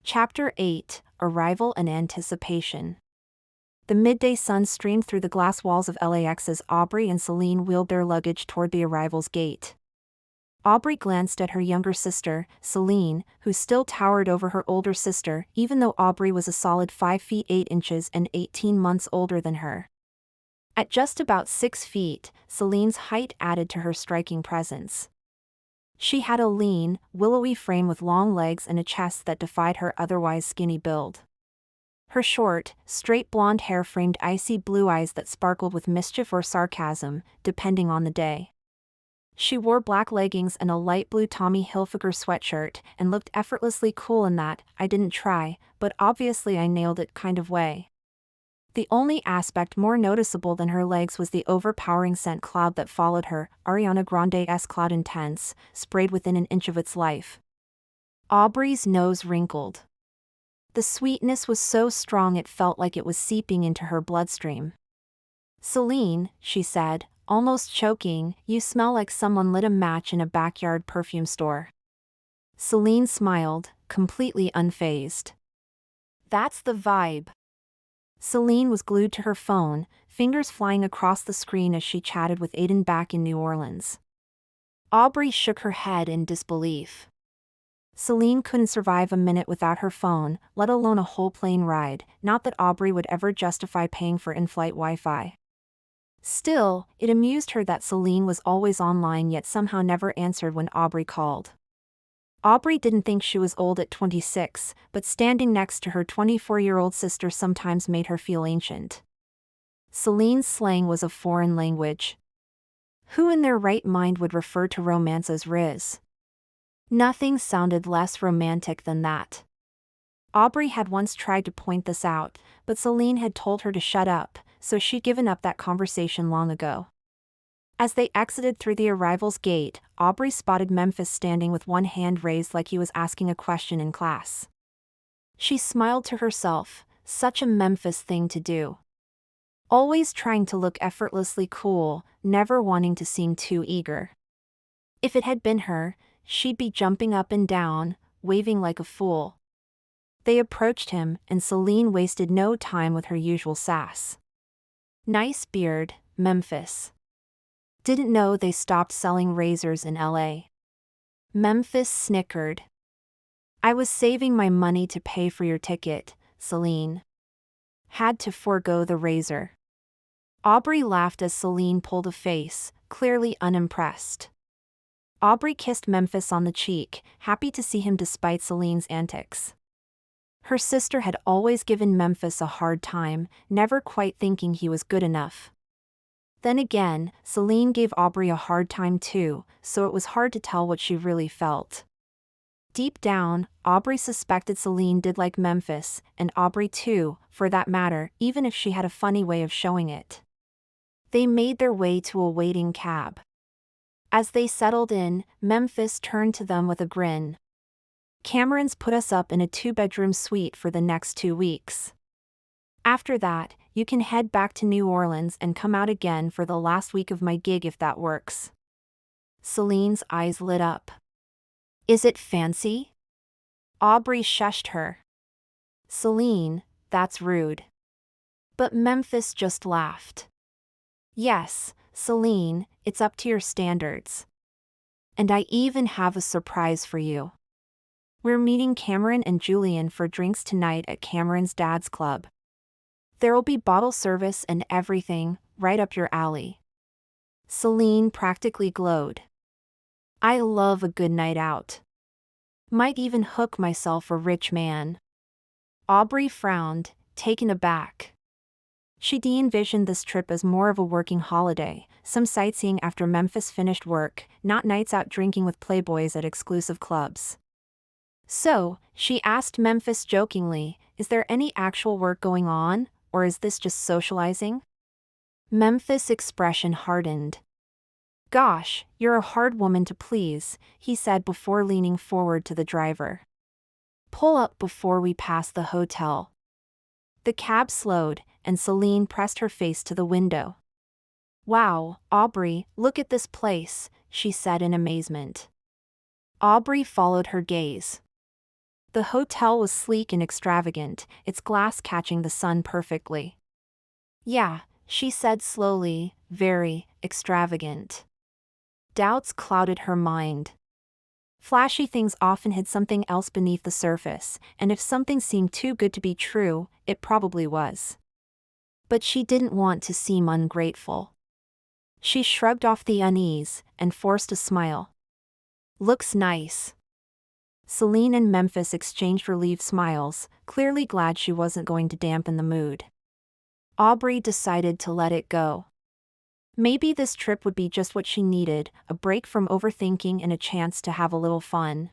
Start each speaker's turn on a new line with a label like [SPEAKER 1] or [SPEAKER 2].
[SPEAKER 1] Chapter 8: Arrival and Anticipation. The midday sun streamed through the glass walls of LAX as Aubrey and Celine wheeled their luggage toward the arrival's gate. Aubrey glanced at her younger sister, Celine, who still towered over her older sister, even though Aubrey was a solid 5 feet 8 inches and 18 months older than her. At just about 6 feet, Celine's height added to her striking presence. She had a lean, willowy frame with long legs and a chest that defied her otherwise skinny build. Her short, straight blonde hair framed icy blue eyes that sparkled with mischief or sarcasm, depending on the day. She wore black leggings and a light blue Tommy Hilfiger sweatshirt and looked effortlessly cool in that "I didn't try, but obviously I nailed it" kind of way. The only aspect more noticeable than her legs was the overpowering scent cloud that followed her, Ariana Grande's Cloud Intense, sprayed within an inch of its life. Aubrey's nose wrinkled. The sweetness was so strong it felt like it was seeping into her bloodstream. "Celine," she said, almost choking, "you smell like someone lit a match in a backyard perfume store." Celine smiled, completely unfazed. "That's the vibe." Celine was glued to her phone, fingers flying across the screen as she chatted with Aiden back in New Orleans. Aubrey shook her head in disbelief. Celine couldn't survive a minute without her phone, let alone a whole plane ride, not that Aubrey would ever justify paying for in-flight Wi-Fi. Still, it amused her that Celine was always online yet somehow never answered when Aubrey called. Aubrey didn't think she was old at 26, but standing next to her 24-year-old sister sometimes made her feel ancient. Celine's slang was a foreign language. Who in their right mind would refer to romance as riz? Nothing sounded less romantic than that. Aubrey had once tried to point this out, but Celine had told her to shut up, so she'd given up that conversation long ago. As they exited through the arrival's gate, Aubrey spotted Memphis standing with one hand raised like he was asking a question in class. She smiled to herself, such a Memphis thing to do. Always trying to look effortlessly cool, never wanting to seem too eager. If it had been her, she'd be jumping up and down, waving like a fool. They approached him, and Celine wasted no time with her usual sass. "Nice beard, Memphis. Didn't know they stopped selling razors in LA. Memphis snickered. "I was saving my money to pay for your ticket, Celine. Had to forego the razor." Aubrey laughed as Celine pulled a face, clearly unimpressed. Aubrey kissed Memphis on the cheek, happy to see him despite Celine's antics. Her sister had always given Memphis a hard time, never quite thinking he was good enough. Then again, Celine gave Aubrey a hard time too, so it was hard to tell what she really felt. Deep down, Aubrey suspected Celine did like Memphis, and Aubrey too, for that matter, even if she had a funny way of showing it. They made their way to a waiting cab. As they settled in, Memphis turned to them with a grin. "Cameron's put us up in a 2-bedroom suite for the next 2 weeks. After that, you can head back to New Orleans and come out again for the last week of my gig if that works." Celine's eyes lit up. "Is it fancy?" Aubrey shushed her. "Celine, that's rude." But Memphis just laughed. "Yes, Celine, it's up to your standards. And I even have a surprise for you. We're meeting Cameron and Julian for drinks tonight at Cameron's dad's club. There'll be bottle service and everything, right up your alley." Celine practically glowed. "I love a good night out. Might even hook myself a rich man." Aubrey frowned, taken aback. She de-envisioned this trip as more of a working holiday, some sightseeing after Memphis finished work, not nights out drinking with playboys at exclusive clubs. So, she asked Memphis jokingly, "Is there any actual work going on, or is this just socializing?" Memphis' expression hardened. "Gosh, you're a hard woman to please," he said before leaning forward to the driver. "Pull up before we pass the hotel." The cab slowed, and Celine pressed her face to the window. "Wow, Aubrey, look at this place," she said in amazement. Aubrey followed her gaze. The hotel was sleek and extravagant, its glass catching the sun perfectly. Yeah, she said slowly, very extravagant. Doubts clouded her mind. Flashy things often hid something else beneath the surface, and if something seemed too good to be true, it probably was. But she didn't want to seem ungrateful. She shrugged off the unease and forced a smile. Looks nice. Celine and Memphis exchanged relieved smiles, clearly glad she wasn't going to dampen the mood. Aubrey decided to let it go. Maybe this trip would be just what she needed, a break from overthinking and a chance to have a little fun.